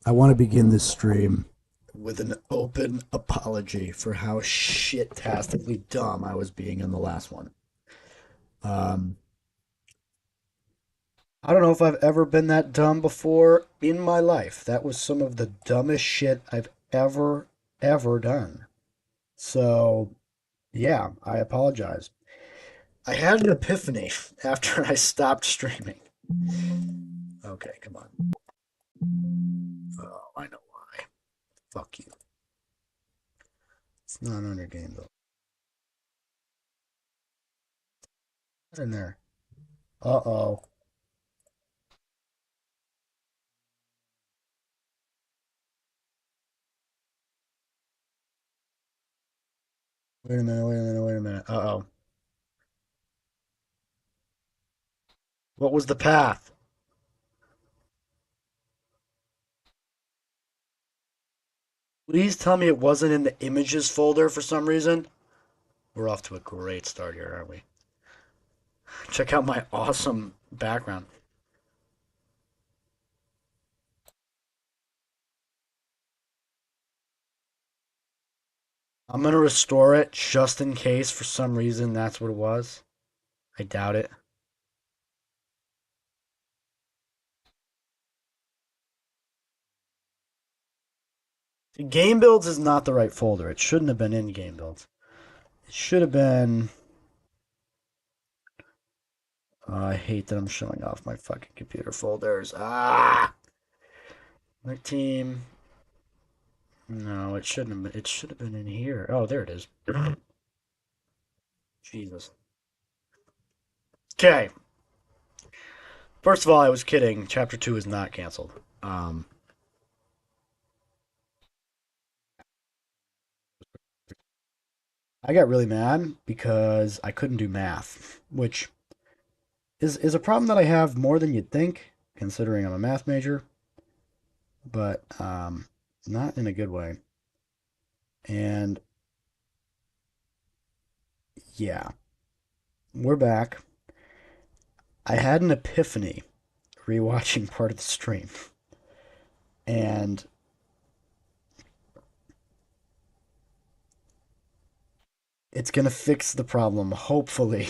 I want to begin this stream with an open apology for how shit-tastically dumb I was being in the last one. Um, I don't know if I've ever been that dumb before in my life. That was some of the dumbest shit I've ever done. So, yeah, I apologize. I had an epiphany after I stopped streaming. Okay, come on. Oh, I know why. Fuck you. It's not under game though. Get in there. Uh-oh. Wait a minute, wait a minute, wait a minute. Uh-oh. What was the path? Please tell me it wasn't in the images folder for some reason. We're off to a great start here, aren't we? Check out my awesome background. I'm gonna restore it just in case for some reason that's what it was. I doubt it. Game builds is not the right folder. It shouldn't have been in game builds. It should have been. I hate that I'm showing off my fucking computer folders. My team. No, it shouldn't have been. It should have been in here. Oh, there it is. Jesus. Okay. First of all, I was kidding. Chapter 2 is not canceled. I got really mad because I couldn't do math, which is a problem that I have more than you'd think, considering I'm a math major, but not in a good way. And yeah, we're back. I had an epiphany rewatching part of the stream, and it's gonna fix the problem, hopefully,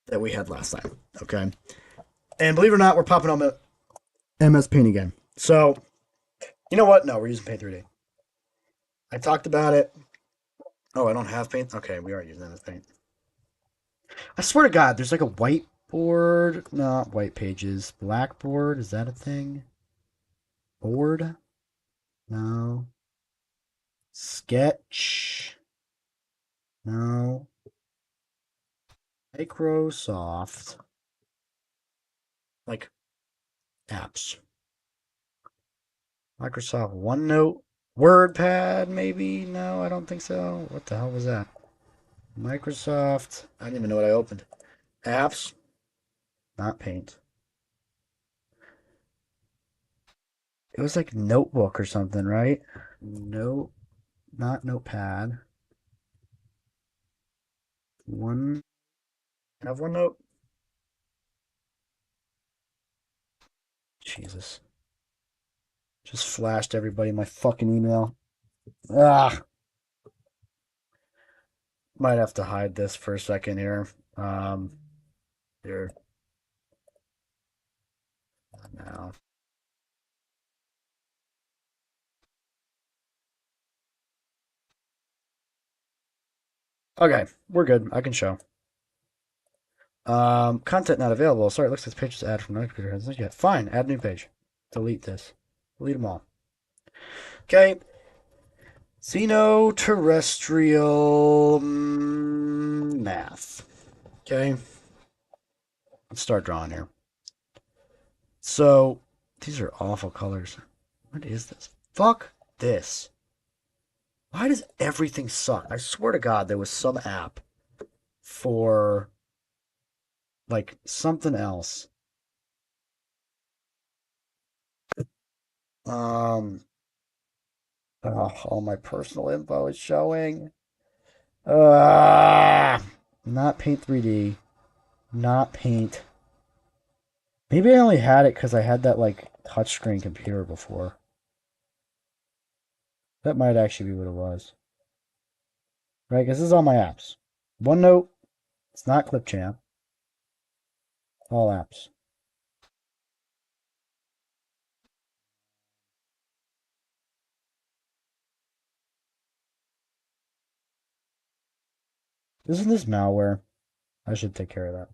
that we had last time. Okay. And believe it or not, we're popping on MS Paint again. So, you know what? No, we're using Paint 3D. I talked about it. Oh, I don't have Paint? Okay, we are using MS Paint. I swear to God, there's like a whiteboard. Not white pages. Blackboard. Is that a thing? Board? No. Sketch? No. Microsoft. Like apps. Microsoft OneNote. WordPad, maybe? No, I don't think so. What the hell was that? Microsoft. I didn't even know what I opened. Apps, not Paint. It was like Notebook or something, right? Note, not Notepad. One. Have OneNote. Jesus. Just flashed everybody my fucking email. Ah, might have to hide this for a second here. Here now. Okay, we're good. I can show. Content not available. Sorry, it looks like the page is added from another computer. Hasn't yet. Fine, add new page. Delete this. Delete them all. Okay. Xeno terrestrial math. Okay. Let's start drawing here. So, these are awful colors. What is this? Fuck this. Why does everything suck? I swear to God, there was some app for like something else. Um, all my personal info is showing. Not Paint 3D. Not Paint. Maybe I only had it because I had that like touchscreen computer before. That might actually be what it was. Right? Because this is all my apps. OneNote, it's not Clipchamp. All apps. Isn't this malware? I should take care of that.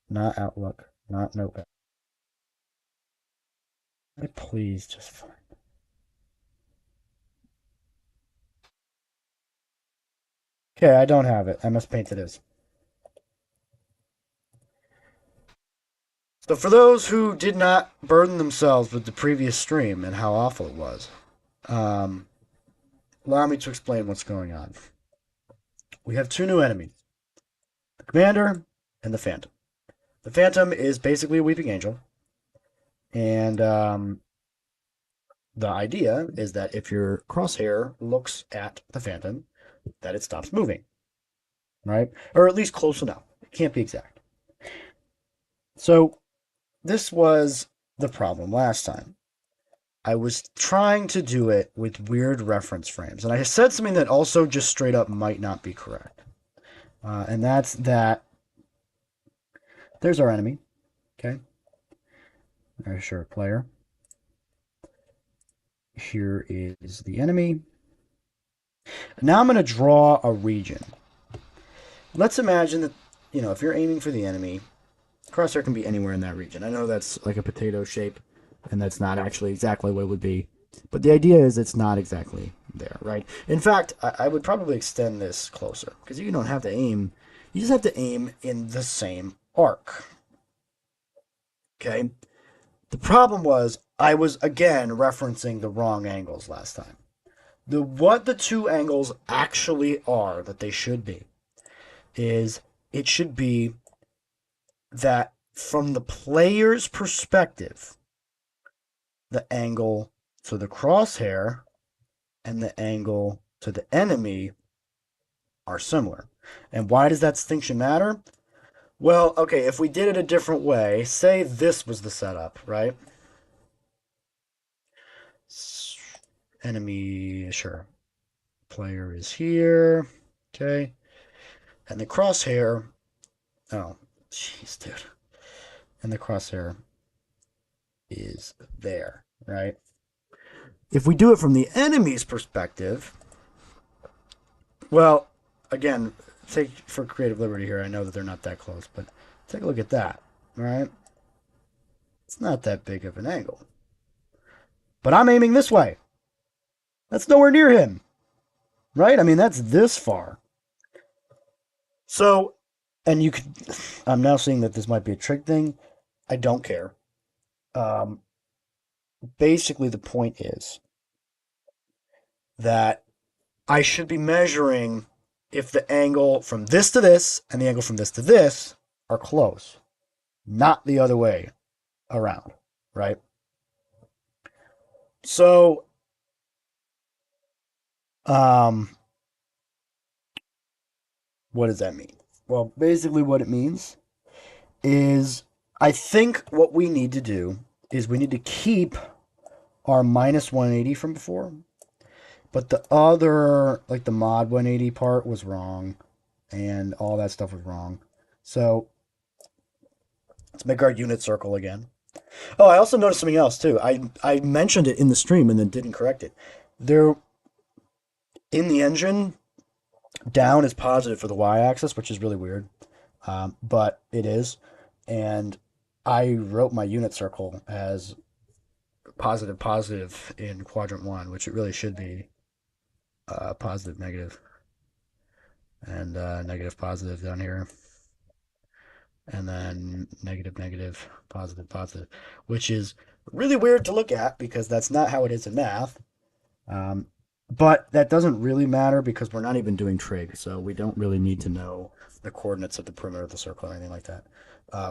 Not Outlook, not Notepad. Please just find. Okay, I don't have it. MS Paint it is. So for those who did not burden themselves with the previous stream and how awful it was, um, allow me to explain what's going on. We have two new enemies: the Commander and the Phantom. The Phantom is basically a Weeping Angel, and the idea is that if your crosshair looks at the Phantom, that it stops moving, right? Or at least close enough. It can't be exact. So this was the problem last time. I was trying to do it with weird reference frames, and I said something that also just straight up might not be correct. And that's that there's our enemy. Okay. There's sure player. Here is the enemy. Now I'm going to draw a region. Let's imagine that, if you're aiming for the enemy, crosshair can be anywhere in that region. I know that's like a potato shape, and that's not actually exactly what it would be. But the idea is it's not exactly there, right? In fact, I would probably extend this closer, because you don't have to aim. You just have to aim in the same arc. Okay? The problem was I was, again, referencing the wrong angles last time. What the two angles actually are that they should be is it should be that from the player's perspective, the angle to the crosshair and the angle to the enemy are similar. And why does that distinction matter? Well, okay, if we did it a different way, say this was the setup, right? Enemy, sure. Player is here, okay? And the crosshair, oh, jeez, dude. And the crosshair is there, right? If we do it from the enemy's perspective, well, again, take for creative liberty here. I know that they're not that close, but take a look at that, right? It's not that big of an angle. But I'm aiming this way. That's nowhere near him, right? I mean, that's this far. So, and you could, I'm now seeing that this might be a trick thing. I don't care. Um, Basically, the point is that I should be measuring if the angle from this to this and the angle from this to this are close, not the other way around, right? So, um, what does that mean? Well, basically, what it means is I think what we need to do is we need to keep our minus 180 from before, but the other, like the mod 180 part, was wrong, and all that stuff was wrong. So let's make our unit circle again. Oh, I also noticed something else too. I mentioned it in the stream and then didn't correct it. There, in the engine, down is positive for the y-axis, which is really weird, but it is. And I wrote my unit circle as positive positive in quadrant one, which it really should be positive negative and negative positive down here, and then negative negative positive positive, which is really weird to look at because that's not how it is in math. Um, but that doesn't really matter because we're not even doing trig, so we don't really need to know the coordinates of the perimeter of the circle or anything like that.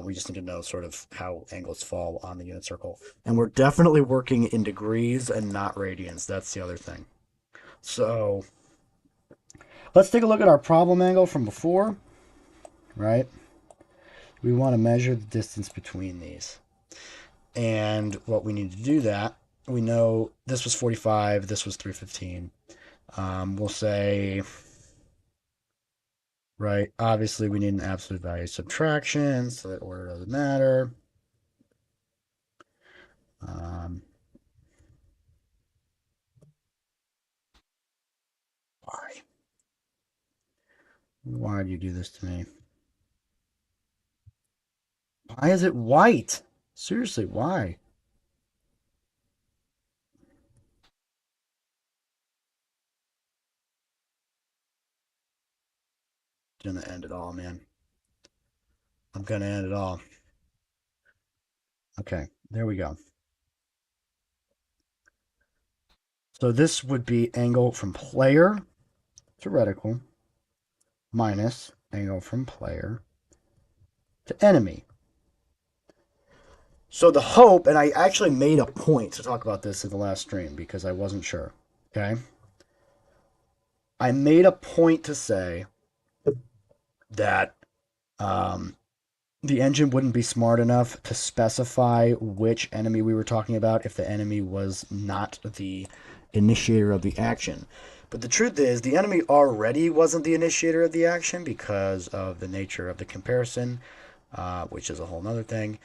We just need to know sort of how angles fall on the unit circle. And we're definitely working in degrees and not radians. That's the other thing. So let's take a look at our problem angle from before, right? We want to measure the distance between these. And what we need to do that, we know this was 45, this was 315. We'll say, right, obviously we need an absolute value subtraction, so that order doesn't matter. Um, why? Why do you do this to me? Why is it white? Seriously, why? Gonna end it all, man. I'm gonna end it all. Okay, there we go. So this would be angle from player to reticle minus angle from player to enemy. So the hope, and I actually made a point to talk about this in the last stream because I wasn't sure. Okay. I made a point to say that the engine wouldn't be smart enough to specify which enemy we were talking about if the enemy was not the initiator of the action. But the truth is, the enemy already wasn't the initiator of the action because of the nature of the comparison, which is a whole other thing.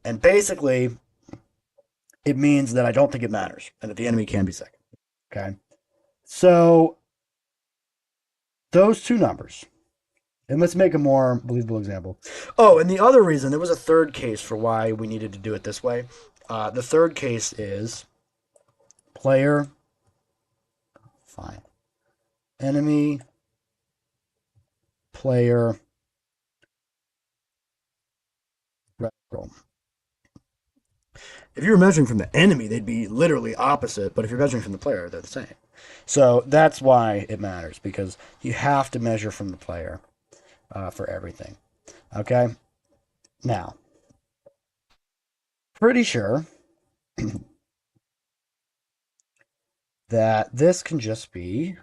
And basically, it means that I don't think it matters and that the enemy can be second. Okay. So those two numbers. And let's make a more believable example. Oh, and the other reason, there was a third case for why we needed to do it this way. The third case is player, fine, enemy, player, reticle. If you were measuring from the enemy, they'd be literally opposite, but if you're measuring from the player, they're the same. So that's why it matters, because you have to measure from the player for everything. Okay? Now, pretty sure that this can just be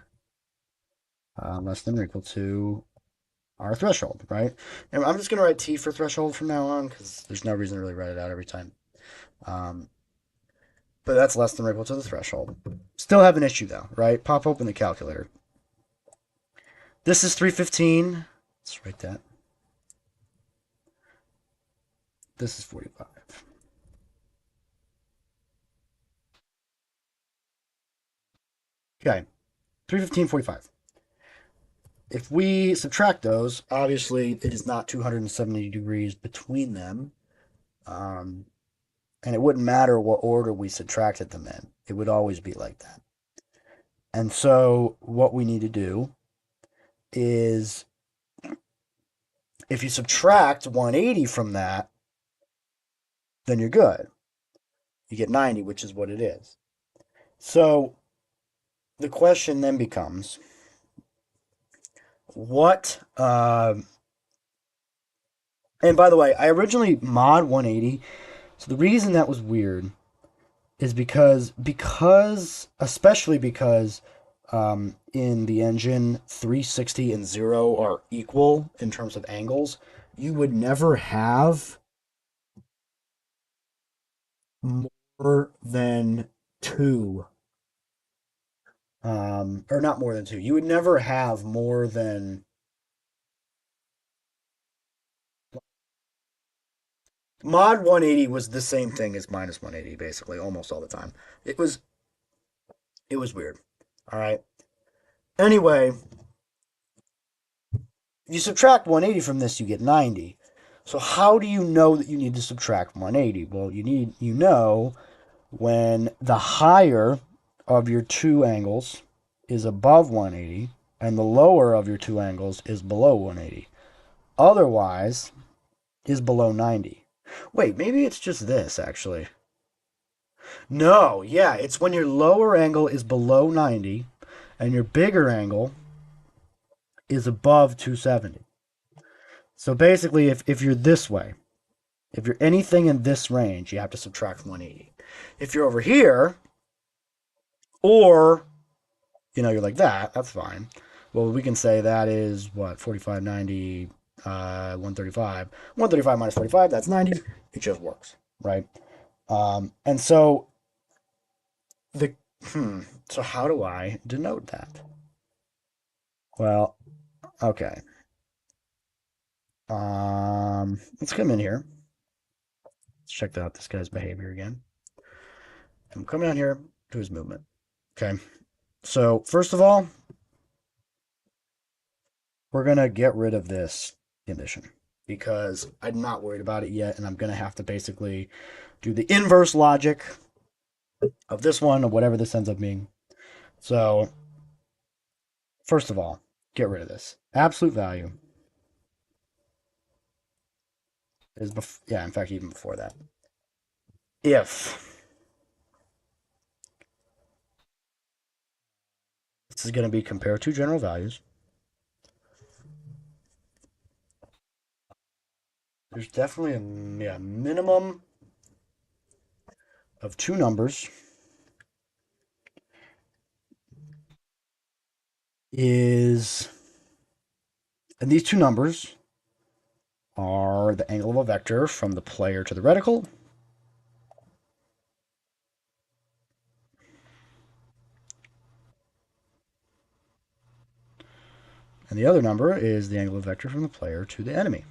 less than or equal to our threshold, right? And I'm just going to write T for threshold from now on because there's no reason to really write it out every time. Um, but that's less than or equal to the threshold. Still have an issue though, right? Pop open the calculator. This is 315. Let's write that. This is 45. Okay, 315, 45. If we subtract those, obviously it is not 270 degrees between them. And it wouldn't matter what order we subtracted them in. It would always be like that. And so what we need to do is if you subtract 180 from that, then you're good. You get 90, which is what it is. So the question then becomes what and by the way, I originally mod 180. So the reason that was weird is because especially because in the engine 360 and 0 are equal in terms of angles, you would never have more than two or not more than two. You would never have more than mod 180 was the same thing as minus 180 basically almost all the time. It was weird. All right. Anyway, you subtract 180 from this, you get 90. So how do you know that you need to subtract 180? Well, you know when the higher of your two angles is above 180 and the lower of your two angles is below 180. Otherwise, is below 90. Wait, maybe it's just this actually. No, yeah, it's when your lower angle is below 90 and your bigger angle is above 270. So basically, if you're this way, if you're anything in this range, you have to subtract 180. If you're over here, or you're like that, that's fine. Well, we can say that is what 45, 90, 135. 135 minus 45, that's 90. It just works, right? And so the so how do I denote that? Well, okay. Let's come in here. Let's check out this guy's behavior again. I'm coming down here to his movement. Okay. So first of all, we're gonna get rid of this condition because I'm not worried about it yet, and I'm gonna have to basically do the inverse logic of this one or whatever this ends up being. So first of all, get rid of this. Absolute value is yeah, in fact, even before that. If this is going to be compared to general values, there's definitely a minimum of two numbers is, and these two numbers are the angle of a vector from the player to the reticle and the other number is the angle of vector from the player to the enemy.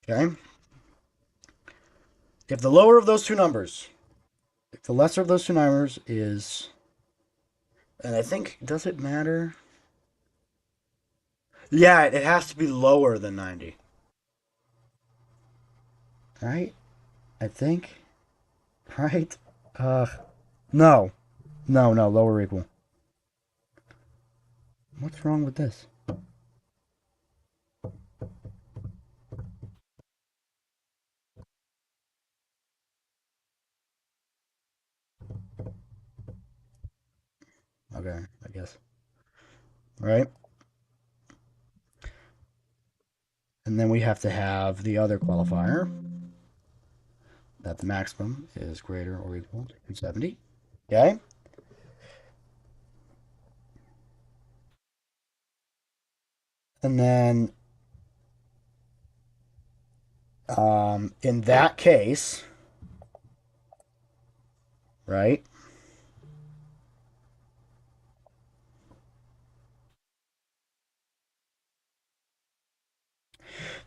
Okay? If the lower of those two numbers, if the lesser of those two numbers is, and I think, does it matter? Yeah, it has to be lower than 90. Right? I think. Right? Uh, no. No, no, lower or equal. What's wrong with this? Okay, I guess. Right? And then we have to have the other qualifier that the maximum is greater or equal to 270. Okay? And then in that case, right?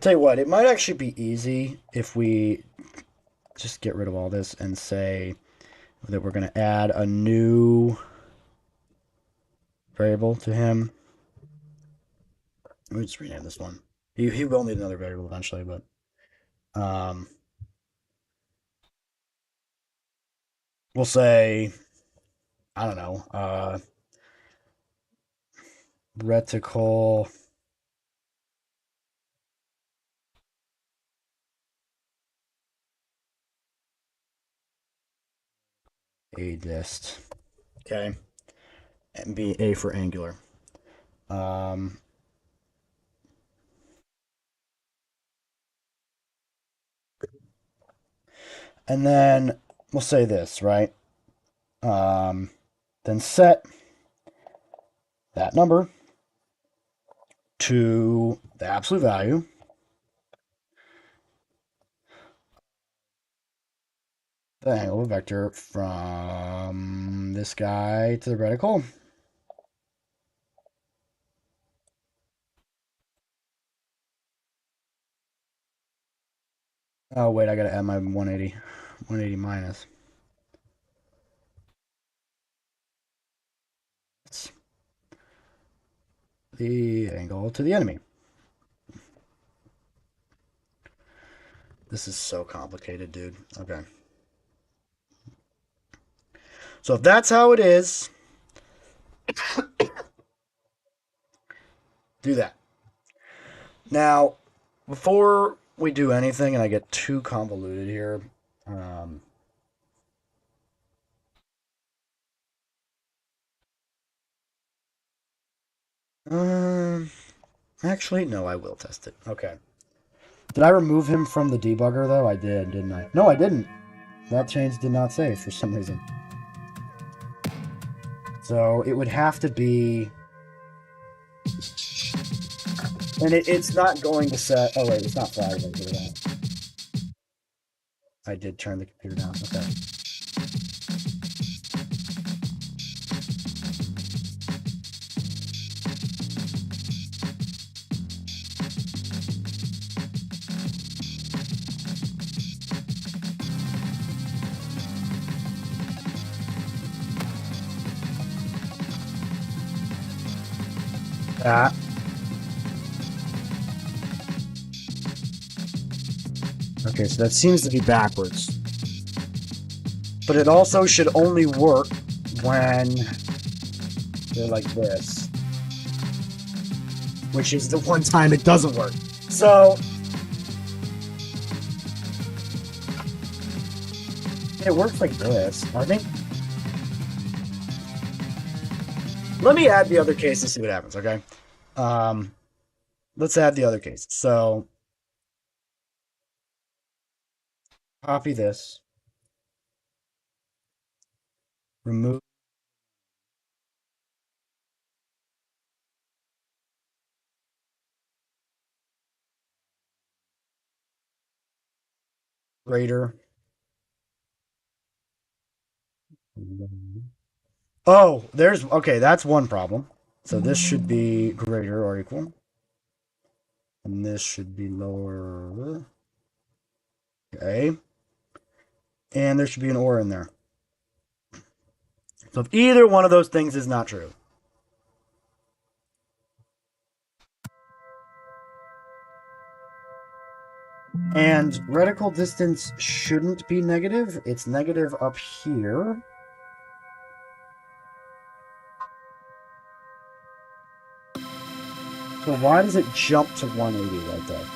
Tell you what, it might actually be easy if we just get rid of all this and say that we're going to add a new variable to him. Let me just rename this one. He will need another variable eventually, but we'll say, I don't know, reticle a dist. Okay. And be A for angular. Um, and then we'll say this, right? Then set that number to the absolute value the angle vector from this guy to the reticle. Oh, wait, I gotta add my 180. 180 minus. It's the angle to the enemy. This is so complicated, dude. Okay. So if that's how it is, do that. Now, before we do anything and I get too convoluted here, um, um, actually, no, I will test it. Okay. Did I remove him from the debugger, though? I did, didn't I? No, I didn't. that change did not save for some reason. So it would have to be... And it's not going to set... Oh, wait, it's not flagging for that. I did turn the computer down. Okay. That. Okay, so that seems to be backwards. But it also should only work when they're like this. Which is the one time it doesn't work. So... it works like this, I think. Let me add the other case and see what happens, okay? Let's add the other case. So, copy this. Remove. Greater. Oh, there's... Okay, that's one problem. So this should be greater or equal. And this should be lower. Okay. And there should be an or in there. So if either one of those things is not true. And reticle distance shouldn't be negative. It's negative up here. So why does it jump to 180 right there?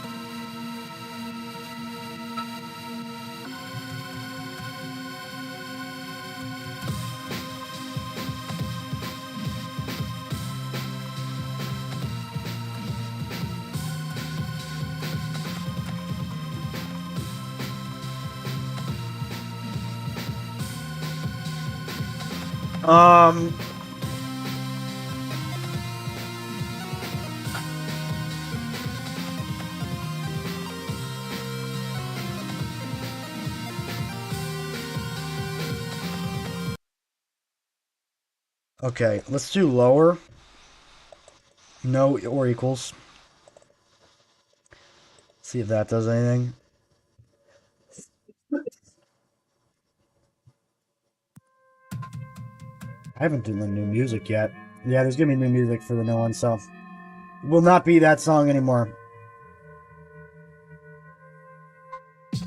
Okay, let's do lower. No or equals. See if that does anything. I haven't done the new music yet. Yeah, there's gonna be new music for the new one, so it will not be that song anymore. It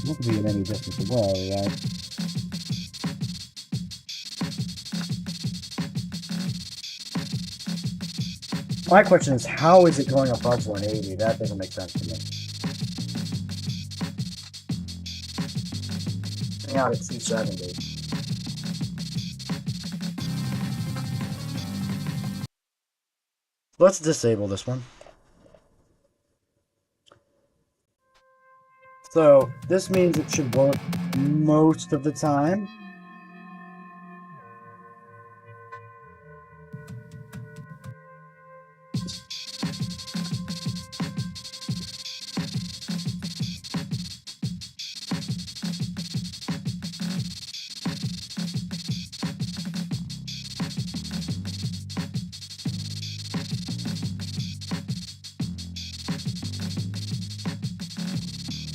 won't be in any difference as well, right? My question is, how is it going above 180? That doesn't make sense to me. Hang out at 270. Let's disable this one. So, this means it should work most of the time.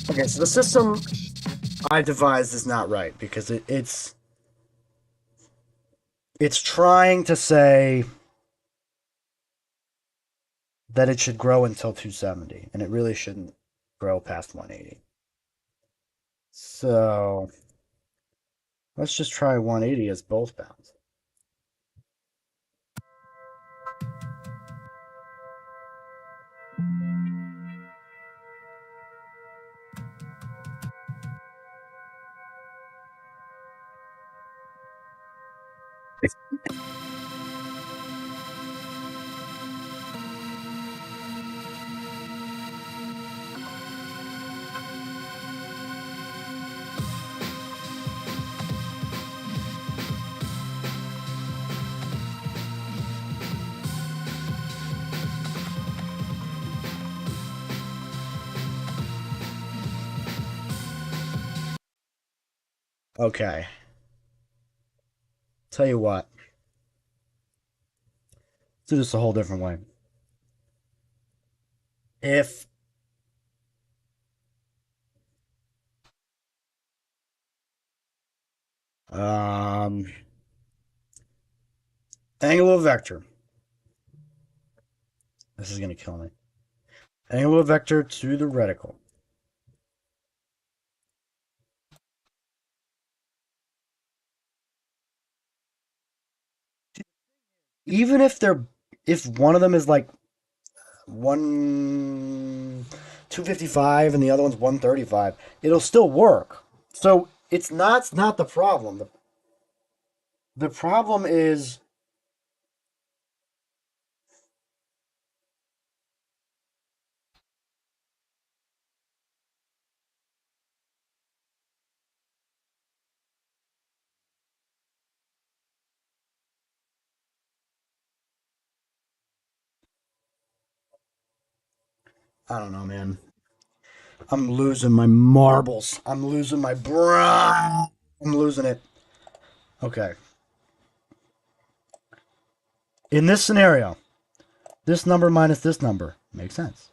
Okay, so the system I devised is not right because it's trying to say that it should grow until 270, and it really shouldn't grow past 180. So let's just try 180 as both bounds. Okay. Tell you what. Let's do this a whole different way. If um angle of vector. This is gonna kill me. Angle of vector to the reticle. Even if one of them is like one 255 and the other one's 135, it'll still work. So it's not the problem. The problem is I don't know, man. I'm losing my marbles. I'm losing my bra. I'm losing it. Okay. In this scenario, this number minus this number makes sense.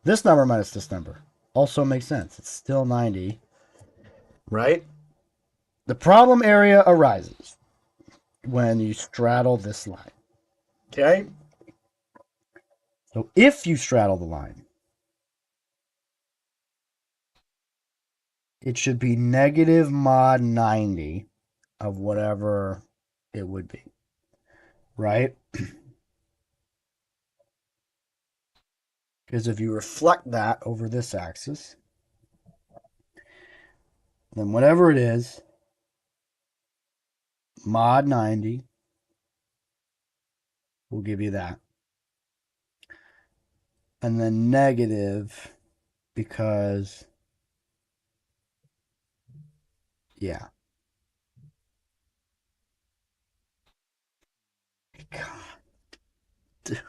This number minus this number also makes sense. It's still 90, right? The problem area arises when you straddle this line. Okay? So if you straddle the line, it should be negative mod 90 of whatever it would be. Right? Because if you reflect that over this axis, then whatever it is, mod 90 will give you that. And then negative because, yeah. God, dude,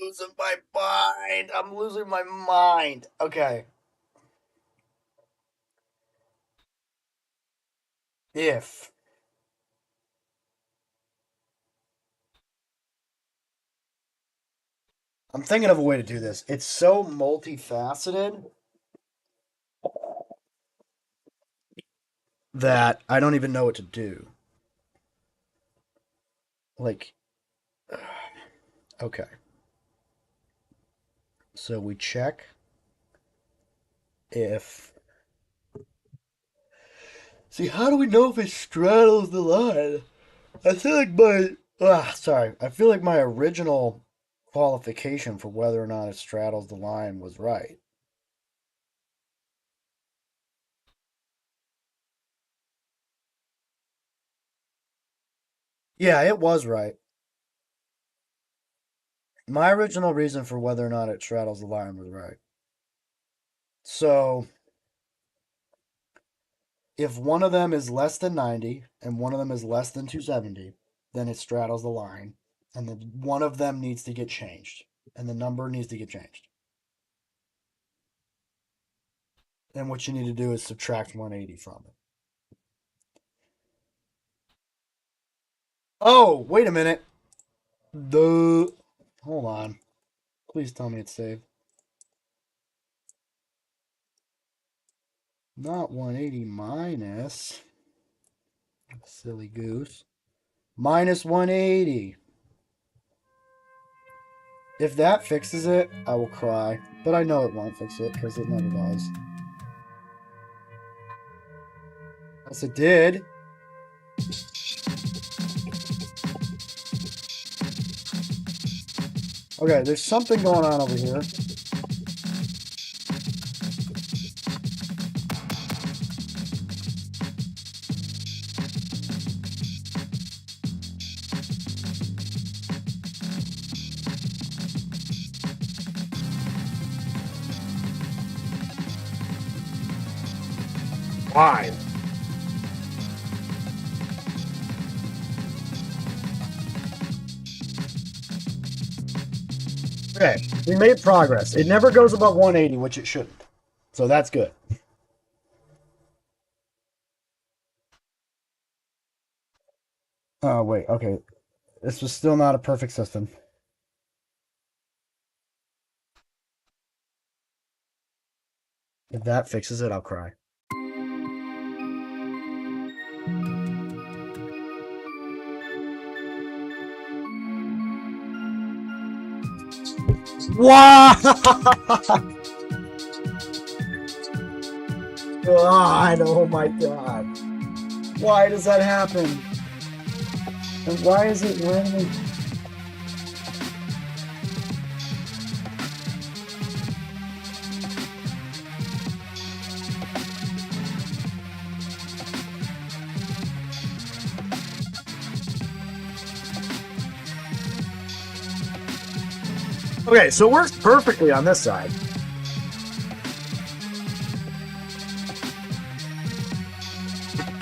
losing my mind. I'm losing my mind. Okay. If I'm thinking of a way to do this, it's so multifaceted that I don't even know what to do. Like, okay. So we check if. See, how do we know if it straddles the line? I feel like my. Sorry. I feel like my original qualification for whether or not it straddles the line was right. Yeah, it was right. My original reason for whether or not it straddles the line was right. So if one of them is less than 90 and one of them is less than 270, then it straddles the line. And then one of them needs to get changed. And the number needs to get changed. And what you need to do is subtract 180 from it. Oh, wait a minute. The Hold on. Please tell me it's saved. Not 180 minus. Silly goose. Minus 180. If that fixes it, I will cry. But I know it won't fix it because it never does. Yes, it did. Okay, there's something going on over here. Why? Okay, we made progress. It never goes above 180, which it shouldn't. So that's good. Oh, wait, okay. This was still not a perfect system. If that fixes it, I'll cry. Wow! God, oh my God. Why does that happen? And why is it randomly? Okay, so it works perfectly on this side.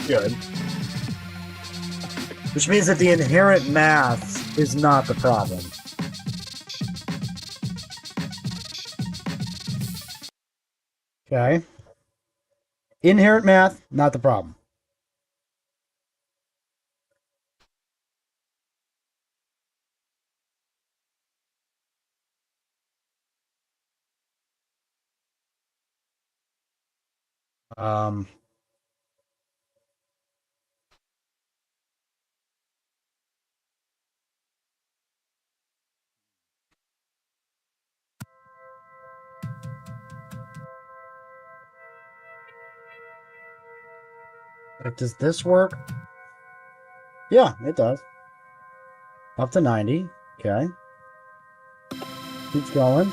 Good. Which means that the inherent math is not the problem. Okay. Inherent math, not the problem. Um, like, does this work? Yeah, it does. Up to 90. Okay. Keeps going.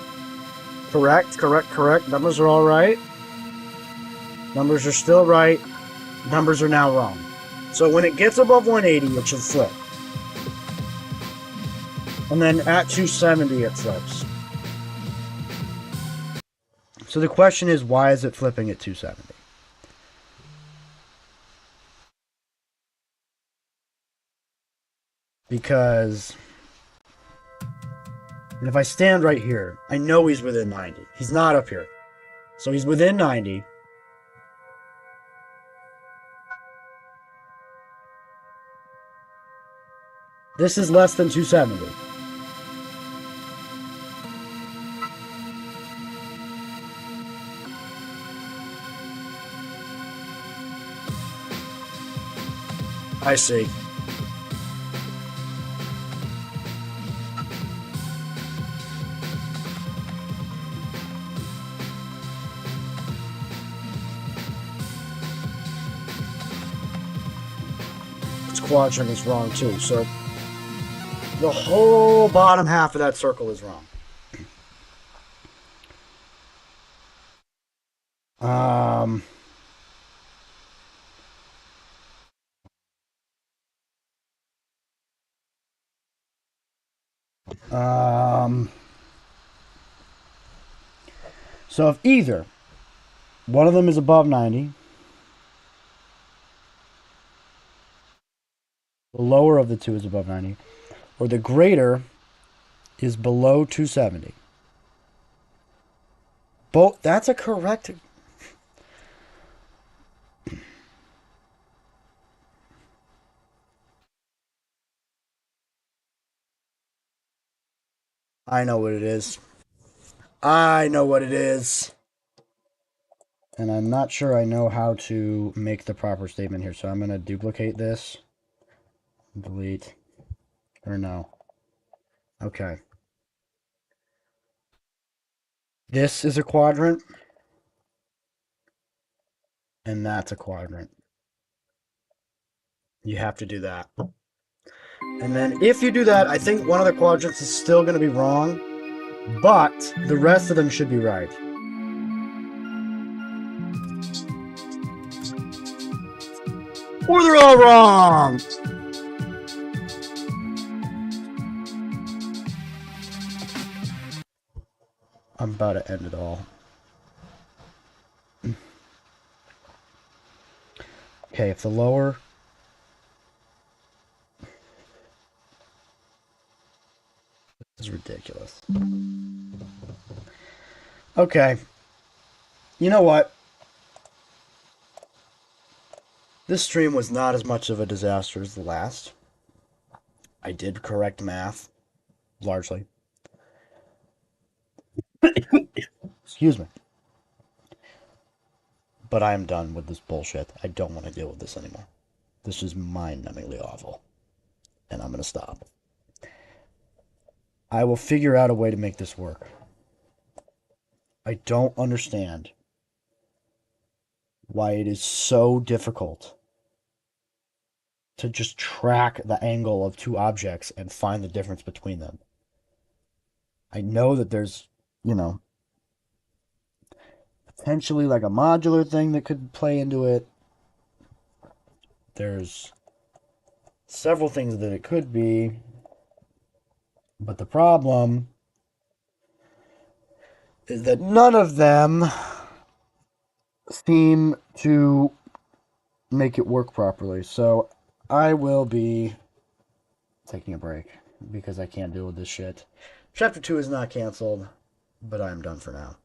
Correct, correct, correct. Numbers are all right. Numbers are still right. Numbers are now wrong. So when it gets above 180, it should flip. And then at 270, it flips. So the question is, why is it flipping at 270? Because if I stand right here, I know he's within 90. He's not up here. So he's within 90. This is less than 270. I see. This quadrant is wrong too. So the whole bottom half of that circle is wrong. Um, um, so if either one of them is above 90, the lower of the two is above 90, or the greater is below 270. Both, that's a correct. I know what it is. I know what it is. And I'm not sure I know how to make the proper statement here. So I'm going to duplicate this. Delete. Or no. Okay. This is a quadrant. And that's a quadrant. You have to do that. And then if you do that, I think one of the quadrants is still going to be wrong. But the rest of them should be right. Or they're all wrong! I'm about to end it all. Okay, if the lower... This is ridiculous. Okay. You know what? This stream was not as much of a disaster as the last. I did correct math, largely. Excuse me. But I am done with this bullshit. I don't want to deal with this anymore. This is mind-numbingly awful. And I'm going to stop. I will figure out a way to make this work. I don't understand why it is so difficult to just track the angle of two objects and find the difference between them. I know that there's, you know, potentially like a modular thing that could play into it. There's several things that it could be, but the problem is that none of them seem to make it work properly. So I will be taking a break because I can't deal with this shit. Chapter 2 is not canceled, but I am done for now.